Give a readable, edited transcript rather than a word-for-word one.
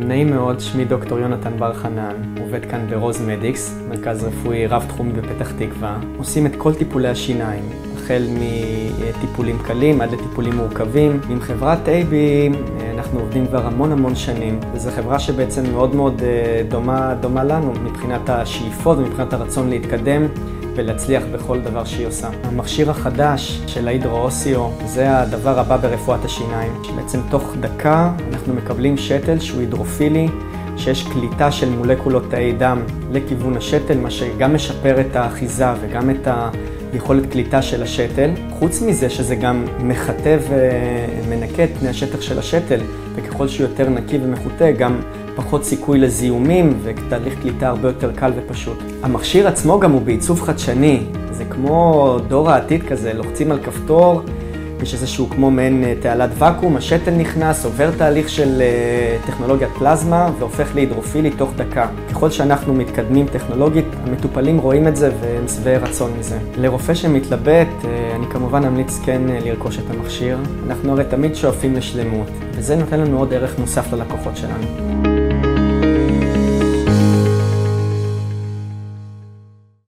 נעים מאוד, שמי דוקטור יונתן בר חנן, עובד כאן ברוז מדיקס, מרכז רפואי רב תחומי בפתח תקווה. עושים את כל טיפולי השיניים, החל מטיפולים קלים עד לטיפולים מורכבים. עם חברת AB אנחנו עובדים כבר המון שנים, וזו חברה שבעצם מאוד דומה לנו מבחינת השאיפות ומבחינת הרצון להתקדם ולהצליח בכל דבר שהיא עושה. המכשיר החדש של ההידרו-אוסיו זה הדבר הבא ברפואת השיניים. בעצם תוך דקה אנחנו מקבלים שתל שהוא הידרופילי, שיש קליטה של מולקולות תאי דם לכיוון השתל, מה שגם משפר את האחיזה וגם את היכולת קליטה של השתל. חוץ מזה שזה גם מחטא ומנקה את פני השטח של השתל, וככל שהוא יותר נקי ומחוטא גם פחות סיכוי לזיהומים ותהליך קליטה הרבה יותר קל ופשוט. המכשיר עצמו גם הוא בעיצוב חדשני, זה כמו דור העתיד כזה, לוחצים על כפתור, יש איזשהו כמו מעין תעלת ואקום, השתל נכנס, עובר תהליך של טכנולוגיית פלזמה והופך להידרופילי תוך דקה. ככל שאנחנו מתקדמים טכנולוגית, המטופלים רואים את זה והם שבעי רצון מזה. לרופא שמתלבט, אני כמובן אמליץ כן לרכוש את המכשיר. אנחנו הרי תמיד שואפים לשלמות, וזה נותן לנו עוד ערך מוסף ללקוחות שלנו.